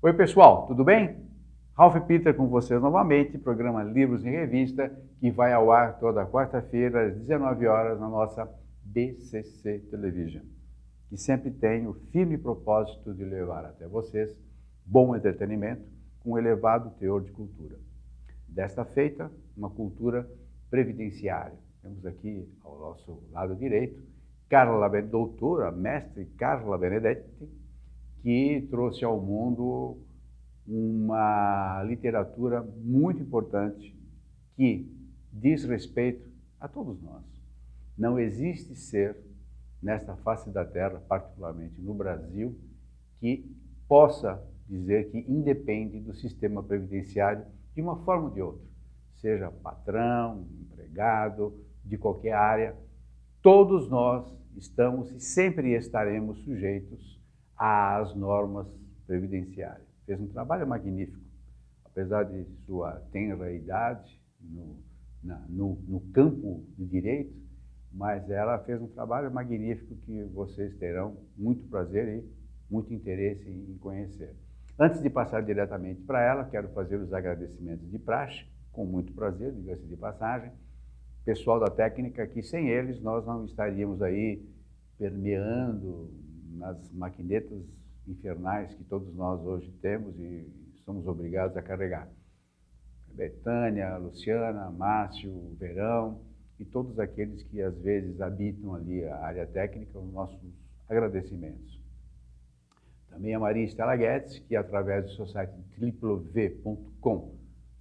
Oi pessoal, tudo bem? Ralph Peter com vocês novamente, programa Livros em Revista, que vai ao ar toda quarta-feira às 19 horas na nossa BCC Television, que sempre tem o firme propósito de levar até vocês bom entretenimento com elevado teor de cultura. Desta feita, uma cultura previdenciária. Temos aqui ao nosso lado direito, doutora, mestre Carla Benedetti, que trouxe ao mundo uma literatura muito importante que diz respeito a todos nós. Não existe ser nesta face da Terra, particularmente no Brasil, que possa dizer que independe do sistema previdenciário de uma forma ou de outra, seja patrão, empregado, de qualquer área. Todos nós estamos e sempre estaremos sujeitos às normas previdenciárias. Fez um trabalho magnífico, apesar de sua tenra idade no campo do direito, mas ela fez um trabalho magnífico que vocês terão muito prazer e muito interesse em conhecer. Antes de passar diretamente para ela, quero fazer os agradecimentos de praxe, com muito prazer, diga-se de passagem. Pessoal da técnica, que sem eles nós não estaríamos aí permeando nas maquinetas infernais que todos nós hoje temos e somos obrigados a carregar. Betânia, Luciana, Márcio, Verão e todos aqueles que às vezes habitam ali a área técnica, os nossos agradecimentos. Também a Maria Estela Guedes, que através do seu site www.v.com,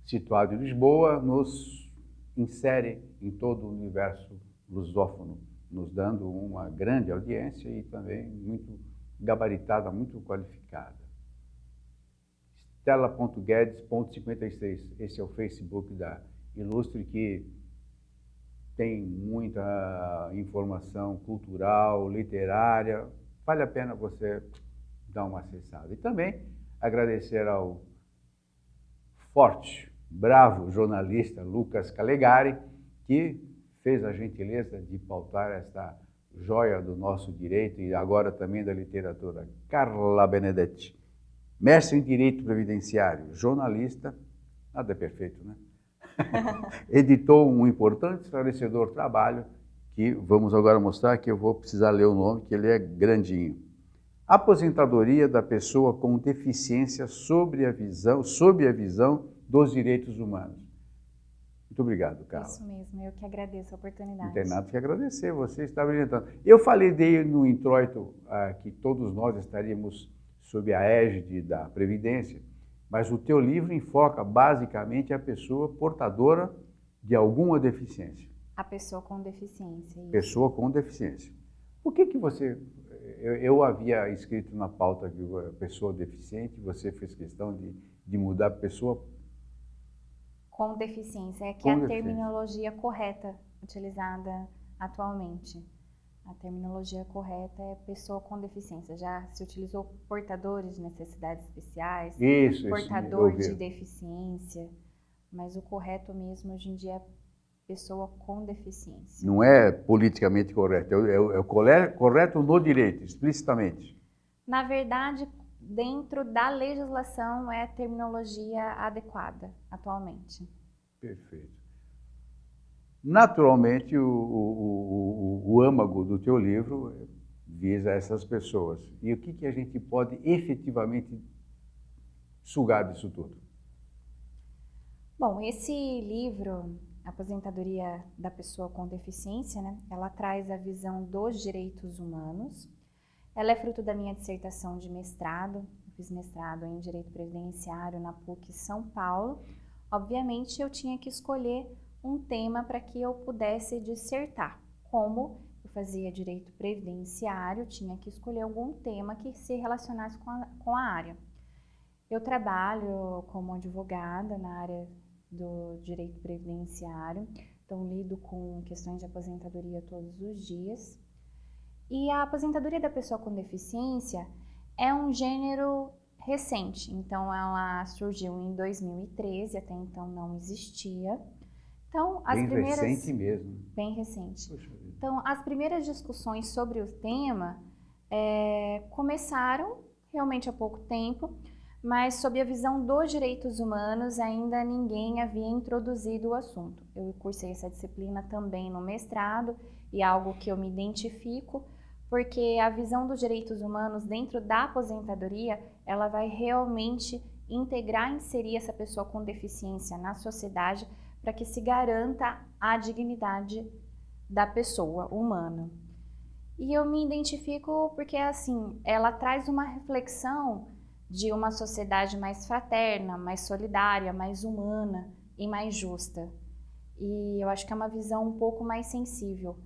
situado em Lisboa, nos insere em todo o universo lusófono, nos dando uma grande audiência e também muito gabaritada, muito qualificada. Stella.guedes.56, esse é o Facebook da Ilustre, que tem muita informação cultural, literária, vale a pena você dar uma acessada. E também agradecer ao forte, bravo jornalista Lucas Calegari, que fez a gentileza de pautar esta joia do nosso direito e agora também da literatura, Carla Benedetti, mestre em Direito Previdenciário, jornalista, nada é perfeito, né? Editou um importante, esclarecedor trabalho que vamos agora mostrar, que eu vou precisar ler o nome, que ele é grandinho. Aposentadoria da pessoa com deficiência sob a visão dos direitos humanos. Muito obrigado, Carla. Isso mesmo, eu que agradeço a oportunidade. Não tem nada que agradecer, você está brilhantando. Eu falei no introito que todos nós estaríamos sob a égide da Previdência, mas o teu livro enfoca basicamente a pessoa portadora de alguma deficiência. A pessoa com deficiência. Isso. Pessoa com deficiência. Por que você... Eu havia escrito na pauta que a pessoa deficiente, você fez questão de mudar a pessoa com deficiência, é que é a terminologia correta utilizada atualmente. A terminologia correta é pessoa com deficiência. Já se utilizou portadores de necessidades especiais, portador de deficiência, mas o correto mesmo hoje em dia é pessoa com deficiência. Não é politicamente correto, é o correto no direito, explicitamente. Na verdade, dentro da legislação é a terminologia adequada atualmente. Perfeito. Naturalmente, o âmago do teu livro visa essas pessoas. E o que a gente pode efetivamente sugar disso tudo? Bom, esse livro, Aposentadoria da Pessoa com Deficiência, né, ela traz a visão dos direitos humanos. Ela é fruto da minha dissertação de mestrado. Eu fiz mestrado em Direito Previdenciário na PUC São Paulo. Obviamente, eu tinha que escolher um tema para que eu pudesse dissertar. Como eu fazia Direito Previdenciário, tinha que escolher algum tema que se relacionasse com a área. Eu trabalho como advogada na área do Direito Previdenciário, então lido com questões de aposentadoria todos os dias. E a aposentadoria da pessoa com deficiência é um gênero recente, então ela surgiu em 2013, até então não existia. Então, bem recente mesmo. Bem recente. Então, as primeiras discussões sobre o tema começaram realmente há pouco tempo, mas sob a visão dos direitos humanos ainda ninguém havia introduzido o assunto. Eu cursei essa disciplina também no mestrado e é algo que eu me identifico, porque a visão dos direitos humanos dentro da aposentadoria, ela vai realmente integrar, inserir essa pessoa com deficiência na sociedade para que se garanta a dignidade da pessoa humana. E eu me identifico porque, assim, ela traz uma reflexão de uma sociedade mais fraterna, mais solidária, mais humana e mais justa. E eu acho que é uma visão um pouco mais sensível.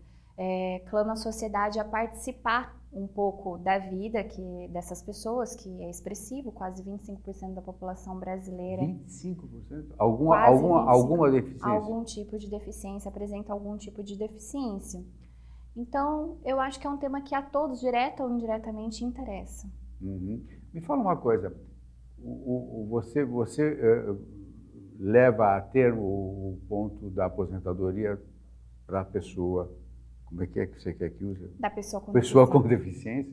Clama a sociedade a participar um pouco da vida dessas pessoas, que é expressivo, quase 25% da população brasileira. 25%? Alguma deficiência? Algum tipo de deficiência, apresenta algum tipo de deficiência. Então, eu acho que é um tema que a todos, direta ou indiretamente, interessa. Uhum. Me fala uma coisa, você leva a termo o ponto da aposentadoria para a pessoa, como é que você quer que use? Da pessoa com deficiência.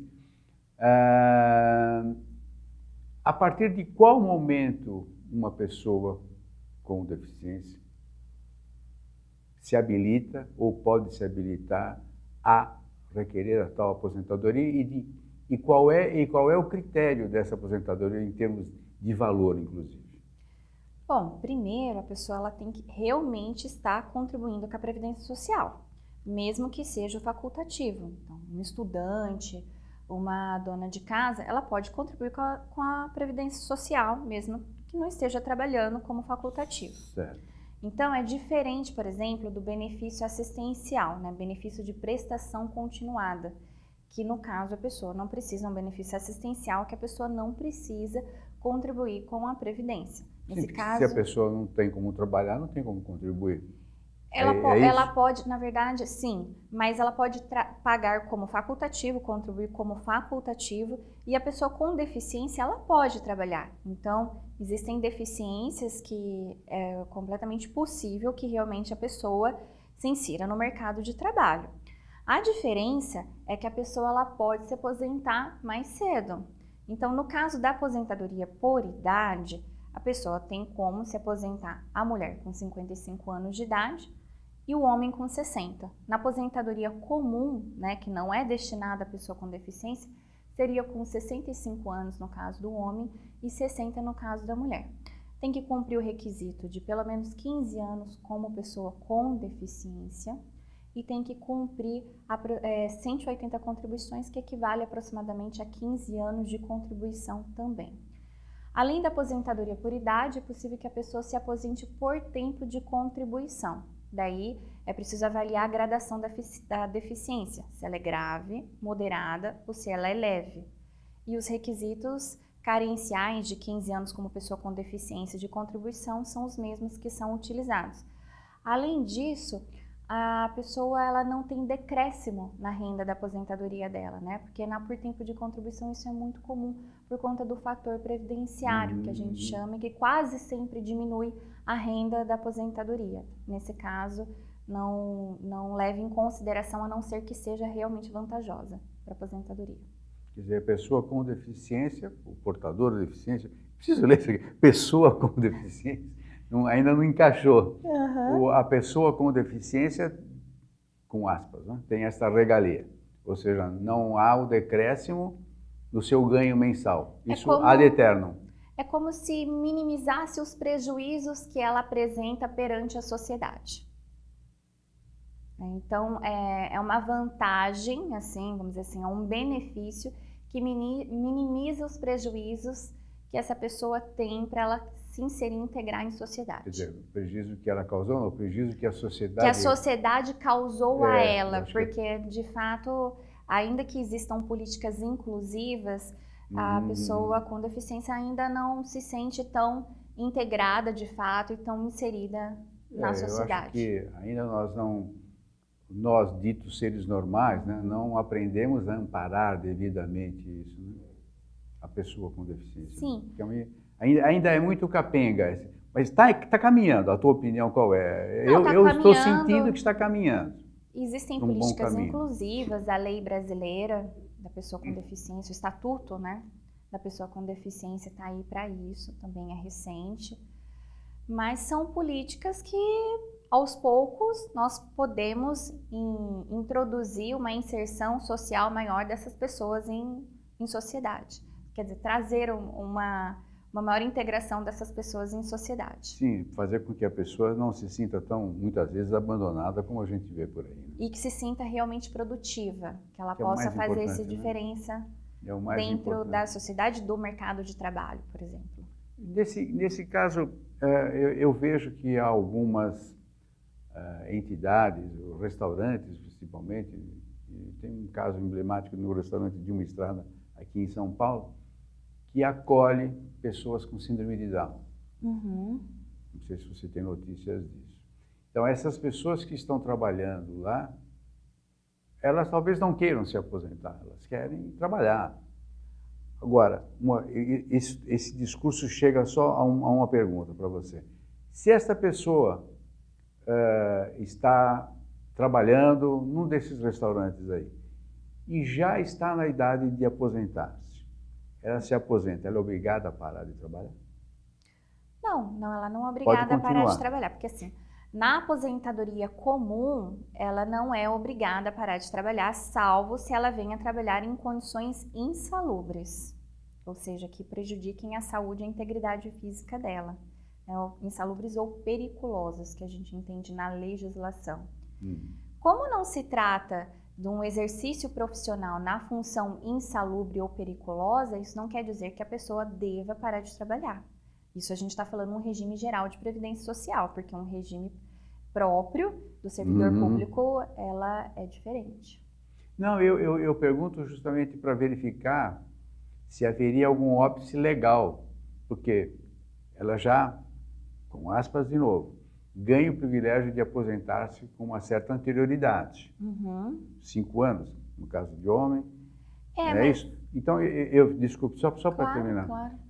A partir de qual momento uma pessoa com deficiência se habilita ou pode se habilitar a requerer a tal aposentadoria e qual é o critério dessa aposentadoria em termos de valor, inclusive? Bom, primeiro a pessoa ela tem que realmente estar contribuindo com a Previdência Social, mesmo que seja o facultativo. Então, um estudante, uma dona de casa, ela pode contribuir com a Previdência Social, mesmo que não esteja trabalhando como facultativo. Certo. Então, é diferente, por exemplo, do benefício assistencial, né? Benefício de prestação continuada, que no caso a pessoa não precisa, um benefício assistencial que a pessoa não precisa contribuir com a Previdência. Nesse caso, se a pessoa não tem como trabalhar, não tem como contribuir. Ela pode, na verdade, sim, mas ela pode pagar como facultativo, contribuir como facultativo, e a pessoa com deficiência, ela pode trabalhar. Então, existem deficiências que é completamente possível que realmente a pessoa se insira no mercado de trabalho. A diferença é que a pessoa ela pode se aposentar mais cedo. Então, no caso da aposentadoria por idade, a pessoa tem como se aposentar, a mulher com 55 anos de idade, e o homem com 60. Na aposentadoria comum, né, que não é destinada à pessoa com deficiência, seria com 65 anos no caso do homem e 60 no caso da mulher. Tem que cumprir o requisito de pelo menos 15 anos como pessoa com deficiência e tem que cumprir 180 contribuições, que equivale aproximadamente a 15 anos de contribuição também. Além da aposentadoria por idade, é possível que a pessoa se aposente por tempo de contribuição. Daí, é preciso avaliar a gradação da deficiência, se ela é grave, moderada ou se ela é leve. E os requisitos carenciais de 15 anos como pessoa com deficiência de contribuição são os mesmos que são utilizados. Além disso, a pessoa ela não tem decréscimo na renda da aposentadoria dela, né? Porque por tempo de contribuição isso é muito comum por conta do fator previdenciário, que a gente chama, que quase sempre diminui a renda da aposentadoria. Nesse caso, não leva em consideração, a não ser que seja realmente vantajosa para a aposentadoria. Quer dizer, a pessoa com deficiência, o portador da deficiência, preciso ler isso aqui, pessoa com deficiência, ainda não encaixou. Uhum. A pessoa com deficiência, com aspas, né, tem essa regalia, ou seja, não há o decréscimo no seu ganho mensal, isso ad eternum. É como se minimizasse os prejuízos que ela apresenta perante a sociedade. Então, é uma vantagem, assim, vamos dizer assim, é um benefício que minimiza os prejuízos que essa pessoa tem para ela se inserir e integrar em sociedade. Quer dizer, o prejuízo que ela causou, não, o prejuízo que a sociedade... Que a sociedade causou a ela, porque, de fato, ainda que existam políticas inclusivas, a pessoa com deficiência ainda não se sente tão integrada, de fato, e tão inserida na sociedade. Eu acho que ainda nós ditos seres normais, né, não aprendemos a amparar devidamente isso, né? A pessoa com deficiência. Sim. Né? Ainda é muito capenga, mas está caminhando. A tua opinião qual é? Eu estou sentindo que está caminhando. Existem políticas inclusivas, a lei brasileira da pessoa com deficiência, o estatuto, né, da pessoa com deficiência está aí para isso, também é recente. Mas são políticas que, aos poucos, nós podemos introduzir uma inserção social maior dessas pessoas em sociedade. Quer dizer, trazer uma maior integração dessas pessoas em sociedade. Sim, fazer com que a pessoa não se sinta tão, muitas vezes, abandonada como a gente vê por aí. Né? E que se sinta realmente produtiva, que ela Que possa fazer essa né? diferença Dentro importante da sociedade, do mercado de trabalho, por exemplo. Nesse caso, eu vejo que há algumas entidades, restaurantes principalmente, e tem um caso emblemático no restaurante de uma estrada aqui em São Paulo, que acolhe pessoas com síndrome de Down. Uhum. Não sei se você tem notícias disso. Então, essas pessoas que estão trabalhando lá, elas talvez não queiram se aposentar, elas querem trabalhar. Agora, esse discurso chega só a uma pergunta para você. Se essa pessoa está trabalhando num desses restaurantes aí e já está na idade de aposentar-se, ela se aposenta, ela é obrigada a parar de trabalhar? Não, ela não é obrigada a parar de continuar. trabalhar, porque assim, na aposentadoria comum, ela não é obrigada a parar de trabalhar, salvo se ela venha trabalhar em condições insalubres, ou seja, que prejudiquem a saúde e a integridade física dela, né, insalubres ou periculosas, que a gente entende na legislação. Como não se trata de um exercício profissional na função insalubre ou periculosa, isso não quer dizer que a pessoa deva parar de trabalhar. Isso a gente está falando um regime geral de previdência social, porque um regime próprio do servidor público, ela é diferente. Não, eu pergunto justamente para verificar se haveria algum óbice legal, porque ela já, com aspas de novo, ganha o privilégio de aposentar-se com uma certa anterioridade. 5 anos, no caso de homem, é isso? Então, desculpe, só para terminar. Claro.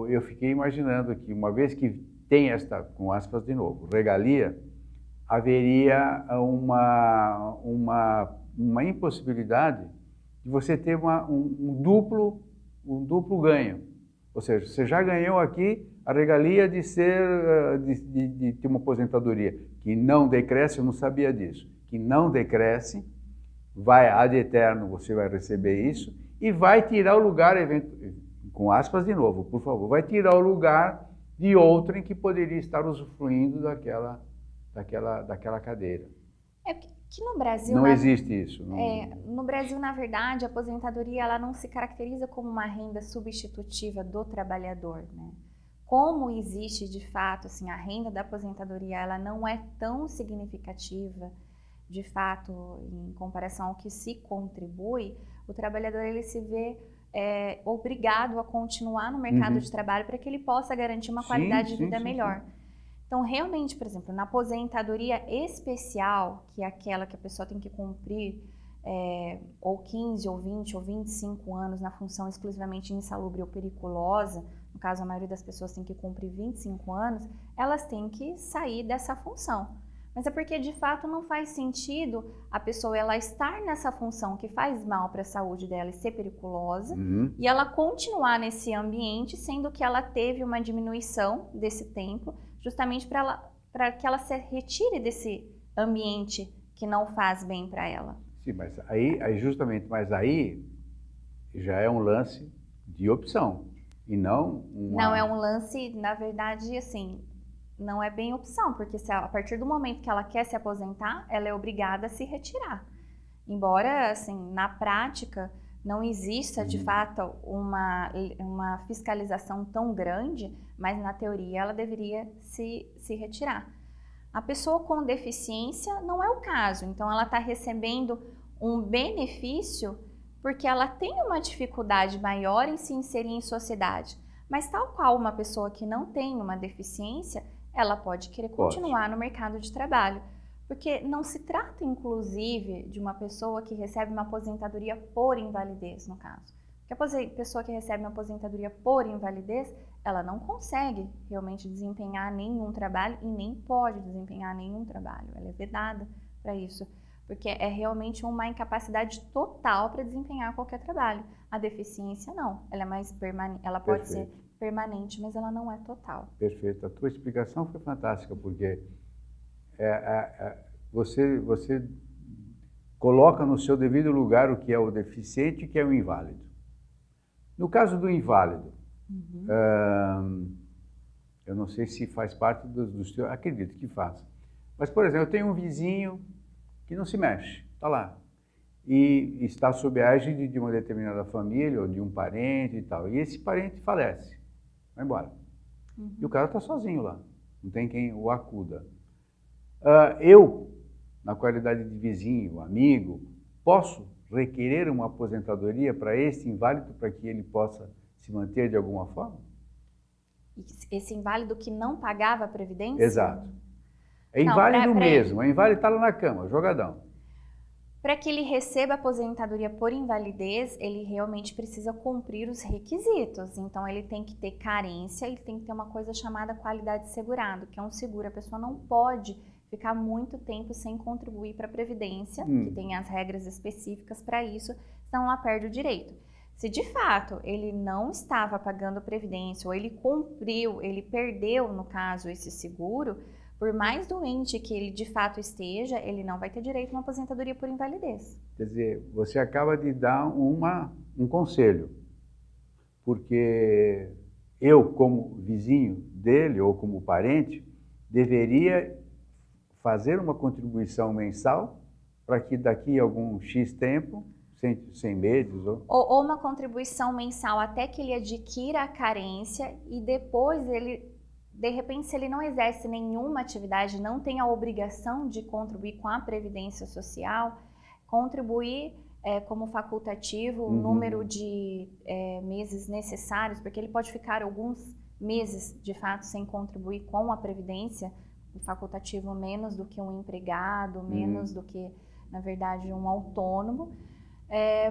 Eu fiquei imaginando que, uma vez que tem esta, com aspas de novo, regalia, haveria uma impossibilidade de você ter um duplo ganho. Ou seja, você já ganhou aqui a regalia de ter uma aposentadoria que não decresce, eu não sabia disso, que não decresce, vai ad eterno, você vai receber isso, e vai tirar o lugar, com aspas de novo, por favor, vai tirar o lugar de outrem que poderia estar usufruindo daquela cadeira. É que no Brasil... Não existe isso. No Brasil, na verdade, a aposentadoria ela não se caracteriza como uma renda substitutiva do trabalhador, né? Como existe, de fato, assim, a renda da aposentadoria, ela não é tão significativa, de fato, em comparação ao que se contribui, o trabalhador ele se vê obrigado a continuar no mercado de trabalho para que ele possa garantir uma qualidade de vida melhor. Então, realmente, por exemplo, na aposentadoria especial, que é aquela que a pessoa tem que cumprir ou 15, ou 20, ou 25 anos na função exclusivamente insalubre ou periculosa, no caso a maioria das pessoas tem que cumprir 25 anos, elas têm que sair dessa função. Mas é porque, de fato, não faz sentido a pessoa ela estar nessa função que faz mal para a saúde dela e ser periculosa, e ela continuar nesse ambiente, sendo que ela teve uma diminuição desse tempo, justamente para que ela se retire desse ambiente que não faz bem para ela. Sim, mas aí já é um lance de opção, e não Não é um lance, na verdade, assim, não é bem opção, porque a partir do momento que ela quer se aposentar, ela é obrigada a se retirar. Embora, assim, na prática, não exista, de fato, uma fiscalização tão grande, mas na teoria ela deveria se retirar. A pessoa com deficiência não é o caso, então ela está recebendo um benefício porque ela tem uma dificuldade maior em se inserir em sociedade. Mas tal qual uma pessoa que não tem uma deficiência, ela pode querer continuar no mercado de trabalho. Porque não se trata, inclusive, de uma pessoa que recebe uma aposentadoria por invalidez, no caso. Porque a pessoa que recebe uma aposentadoria por invalidez, ela não consegue realmente desempenhar nenhum trabalho e nem pode desempenhar nenhum trabalho. Ela é vedada para isso. porque é realmente uma incapacidade total para desempenhar qualquer trabalho. A deficiência não, ela é mais permanente, ela pode ser permanente, mas ela não é total. Perfeito. A tua explicação foi fantástica, porque você coloca no seu devido lugar o que é o deficiente e o que é o inválido. No caso do inválido, eu não sei se faz parte dos teus, acredito que faz. Mas, por exemplo, eu tenho um vizinho que não se mexe, está lá. E está sob a égide de uma determinada família ou de um parente e tal. E esse parente falece, vai embora. E o cara está sozinho lá, não tem quem o acuda. Eu, na qualidade de vizinho, amigo, posso requerer uma aposentadoria para esse inválido para que ele possa se manter de alguma forma? Esse inválido que não pagava a Previdência? Exato. É inválido mesmo, é inválido, está lá na cama, jogadão. Para que ele receba aposentadoria por invalidez, ele realmente precisa cumprir os requisitos. Então, ele tem que ter carência, ele tem que ter uma coisa chamada qualidade segurado, que é um seguro. A pessoa não pode ficar muito tempo sem contribuir para a Previdência, que tem as regras específicas para isso, senão ela perde o direito. Se de fato ele não estava pagando Previdência, ou ele cumpriu, ele perdeu, no caso, esse seguro, por mais doente que ele de fato esteja, ele não vai ter direito a uma aposentadoria por invalidez. Quer dizer, você acaba de dar um conselho, porque eu, como vizinho dele ou como parente, deveria fazer uma contribuição mensal para que daqui a algum X tempo, 100 meses... Ou uma contribuição mensal até que ele adquira a carência e depois ele... De repente, se ele não exerce nenhuma atividade, não tem a obrigação de contribuir com a Previdência Social, contribuir como facultativo o número de meses necessários, porque ele pode ficar alguns meses, de fato, sem contribuir com a Previdência, o facultativo menos do que um empregado, menos do que, na verdade, um autônomo,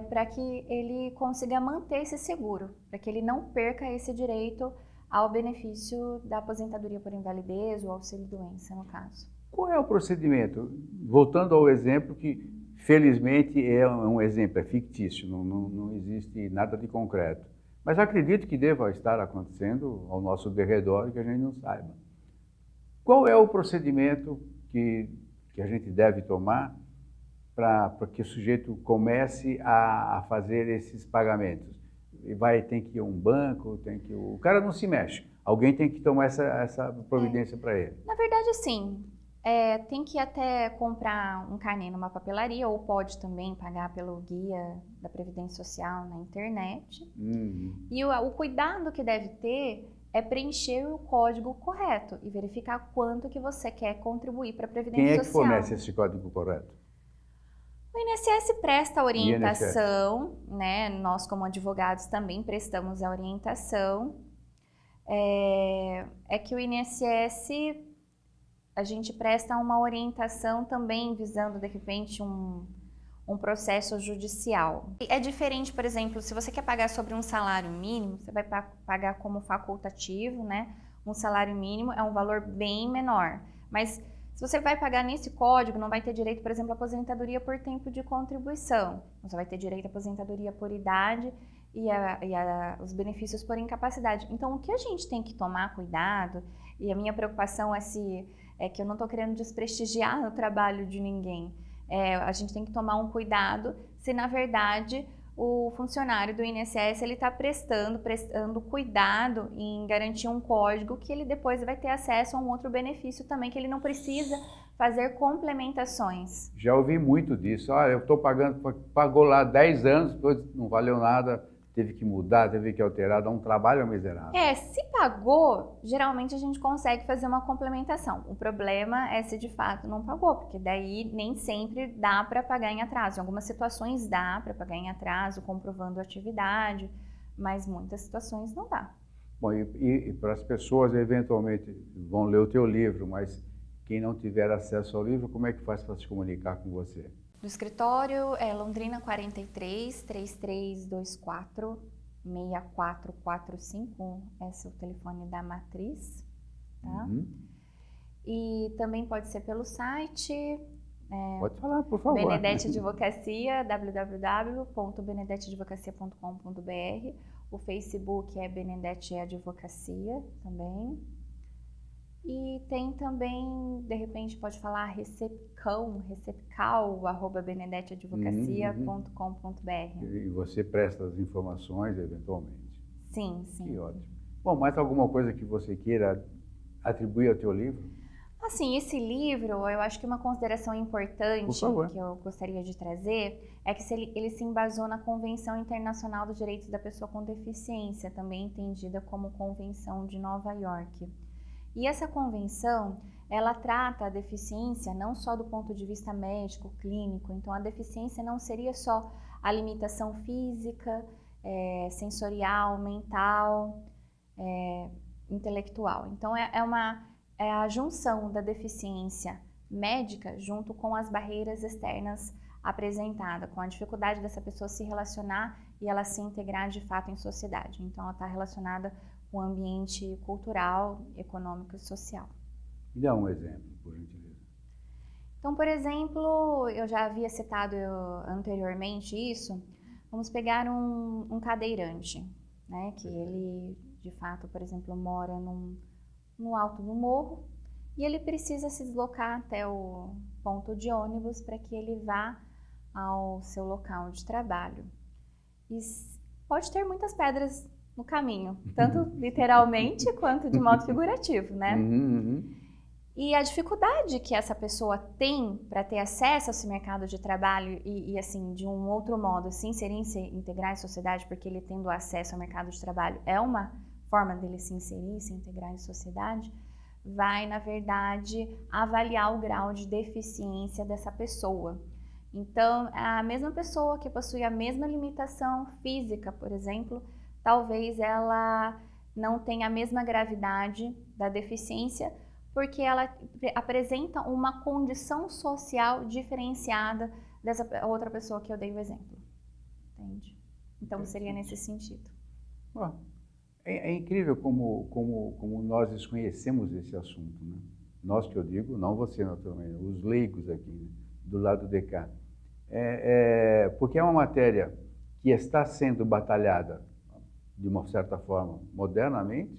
para que ele consiga manter esse seguro, para que ele não perca esse direito ao benefício da aposentadoria por invalidez ou auxílio-doença, no caso. Qual é o procedimento? Voltando ao exemplo que, felizmente, é um exemplo, é fictício, não existe nada de concreto. Mas acredito que deva estar acontecendo ao nosso derredor e que a gente não saiba. Qual é o procedimento que a gente deve tomar para que o sujeito comece a fazer esses pagamentos? Tem que ir a um banco, o cara não se mexe. Alguém tem que tomar essa providência para ele. Na verdade, sim. Tem que até comprar um carnê numa papelaria ou pode também pagar pelo guia da Previdência Social na internet. E o cuidado que deve ter é preencher o código correto e verificar quanto que você quer contribuir para a Previdência Social. Quem é que fornece esse código correto? O INSS presta orientação, né? Nós como advogados também prestamos a orientação. É que o INSS, a gente presta uma orientação também visando, de repente, um processo judicial. É diferente, por exemplo, se você quer pagar sobre um salário mínimo, você vai pagar como facultativo, né? Um salário mínimo é um valor bem menor, mas se você vai pagar nesse código, não vai ter direito, por exemplo, à aposentadoria por tempo de contribuição. Você vai ter direito à aposentadoria por idade e os benefícios por incapacidade. Então, o que a gente tem que tomar cuidado, e a minha preocupação é que eu não estou querendo desprestigiar o trabalho de ninguém. A gente tem que tomar um cuidado se, na verdade, o funcionário do INSS está prestando cuidado em garantir um código que ele depois vai ter acesso a um outro benefício também, que ele não precisa fazer complementações. Já ouvi muito disso. Eu estou pagou lá 10 anos, depois não valeu nada, teve que mudar, teve que alterar, dá um trabalho miserável. Se pagou, geralmente a gente consegue fazer uma complementação. O problema é se de fato não pagou, porque daí nem sempre dá para pagar em atraso. Em algumas situações dá para pagar em atraso, comprovando a atividade, mas muitas situações não dá. Bom, e para as pessoas eventualmente vão ler o teu livro, mas quem não tiver acesso ao livro, como é que faz para se comunicar com você? Do escritório é Londrina 43 3324 6445, esse é o telefone da matriz, tá? E também pode ser pelo site Pode falar, por favor. Benedete Advocacia, www.benedetteadvocacia.com.br. O Facebook é Benedete Advocacia também. E tem também, de repente, pode falar recepcal@benedetteadvocacia.com.br. E você presta as informações, eventualmente. Sim, sim. Que ótimo. Bom, mais alguma coisa que você queira atribuir ao teu livro? Assim, esse livro, eu acho que uma consideração importante que eu gostaria de trazer é que ele se embasou na Convenção Internacional dos Direitos da Pessoa com Deficiência, também entendida como Convenção de Nova York. E essa convenção, ela trata a deficiência não só do ponto de vista médico, clínico, então a deficiência não seria só a limitação física, sensorial, mental, intelectual. Então é a junção da deficiência médica junto com as barreiras externas apresentadas, com a dificuldade dessa pessoa se relacionar e ela se integrar de fato em sociedade. Então ela está relacionada com o ambiente cultural, econômico e social. Me dá um exemplo, por gentileza. Então, por exemplo, eu já havia citado anteriormente isso, vamos pegar um cadeirante, né, que ele, de fato, por exemplo, mora no alto do morro e ele precisa se deslocar até o ponto de ônibus para que ele vá ao seu local de trabalho. E pode ter muitas pedras no caminho, tanto literalmente quanto de modo figurativo, né? E a dificuldade que essa pessoa tem para ter acesso a esse mercado de trabalho e assim, de um outro modo, assim, seria integrar em sociedade, porque ele tendo acesso ao mercado de trabalho é uma forma dele se inserir, se integrar em sociedade, vai, na verdade, avaliar o grau de deficiência dessa pessoa. Então, a mesma pessoa que possui a mesma limitação física, por exemplo, talvez ela não tenha a mesma gravidade da deficiência, porque ela apresenta uma condição social diferenciada dessa outra pessoa que eu dei o exemplo. Entende? Então, seria nesse sentido. É incrível como nós desconhecemos esse assunto, né? Nós que eu digo, não você naturalmente, os leigos aqui, né? Do lado de cá. Porque é uma matéria que está sendo batalhada de uma certa forma modernamente,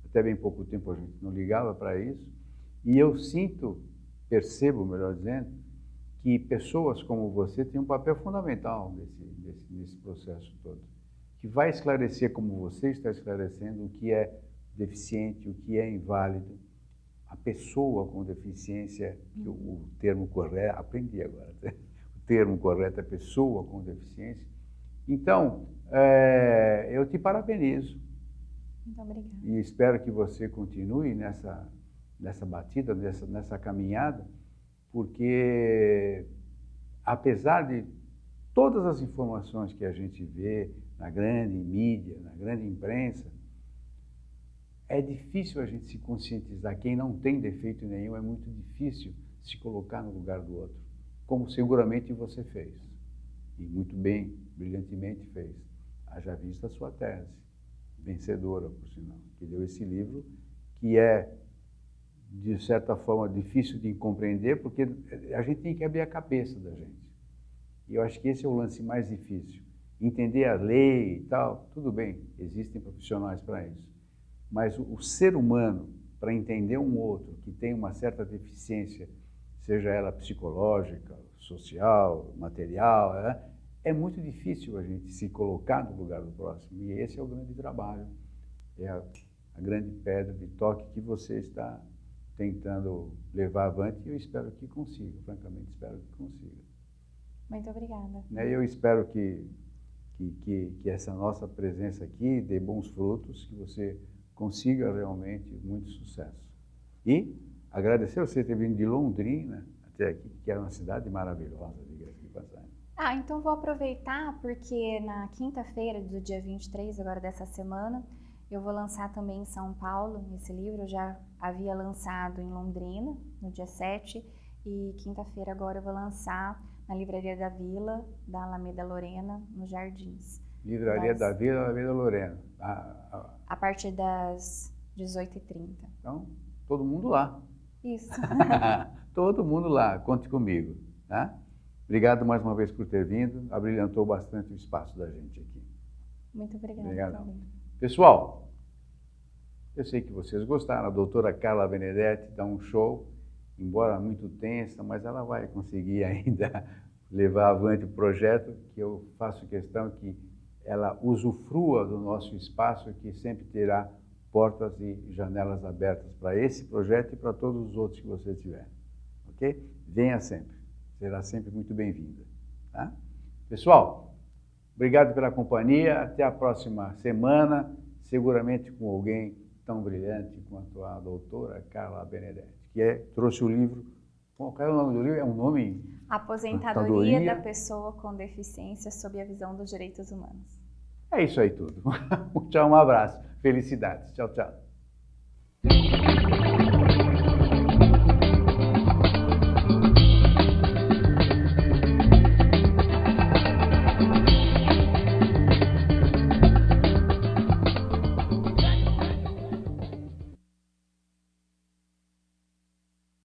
até bem pouco tempo a gente não ligava para isso, e eu percebo, melhor dizendo, que pessoas como você têm um papel fundamental nesse processo todo, que vai esclarecer, como você está esclarecendo, o que é deficiente, o que é inválido, a pessoa com deficiência, que o termo correto, aprendi agora, o termo correto é pessoa com deficiência. Então, eu te parabenizo. Muito obrigada. E espero que você continue nessa batida, nessa caminhada, porque apesar de todas as informações que a gente vê na grande mídia, na grande imprensa, é difícil a gente se conscientizar. Quem não tem defeito nenhum, é muito difícil se colocar no lugar do outro, como seguramente você fez. E muito bem, brilhantemente fez. Haja vista a sua tese, vencedora, por sinal, que deu esse livro, que é, de certa forma, difícil de compreender, porque a gente tem que abrir a cabeça da gente. E eu acho que esse é o lance mais difícil. Entender a lei e tal, tudo bem, existem profissionais para isso. Mas o ser humano, para entender um outro que tem uma certa deficiência, seja ela psicológica, social, material, é muito difícil a gente se colocar no lugar do próximo. E esse é o grande trabalho, é a grande pedra de toque que você está tentando levar avante, e eu espero que consiga, francamente espero que consiga. Muito obrigada. Eu espero que essa nossa presença aqui dê bons frutos, que você consiga realmente muito sucesso. E agradecer você ter vindo de Londrina até aqui, que é uma cidade maravilhosa, diga-se de passagem. Então vou aproveitar porque na quinta-feira do dia 23, agora dessa semana, eu vou lançar também em São Paulo esse livro. Eu já havia lançado em Londrina, no dia 7, e quinta-feira agora eu vou lançar na Livraria da Vila, da Alameda Lorena, nos Jardins. Livraria da Vila, Alameda Lorena. A partir das 18h30. Então, todo mundo lá. Isso. Todo mundo lá, conte comigo, tá? Obrigado mais uma vez por ter vindo, abrilhantou bastante o espaço da gente aqui. Muito obrigada. Obrigado. Pessoal, eu sei que vocês gostaram, a doutora Carla Benedetti dá um show, embora muito tensa, mas ela vai conseguir ainda levar avante o projeto, que eu faço questão que ela usufrua do nosso espaço, que sempre terá portas e janelas abertas para esse projeto e para todos os outros que você tiver, ok? Venha sempre, será sempre muito bem-vinda, tá? Pessoal, obrigado pela companhia, até a próxima semana, seguramente com alguém tão brilhante quanto a doutora Carla Benedetti, que trouxe o livro. Qual é o nome do livro? É um nome? Aposentadoria da pessoa com deficiência sob a visão dos direitos humanos. É isso aí tudo. Tchau, um abraço. Felicidades. Tchau, tchau.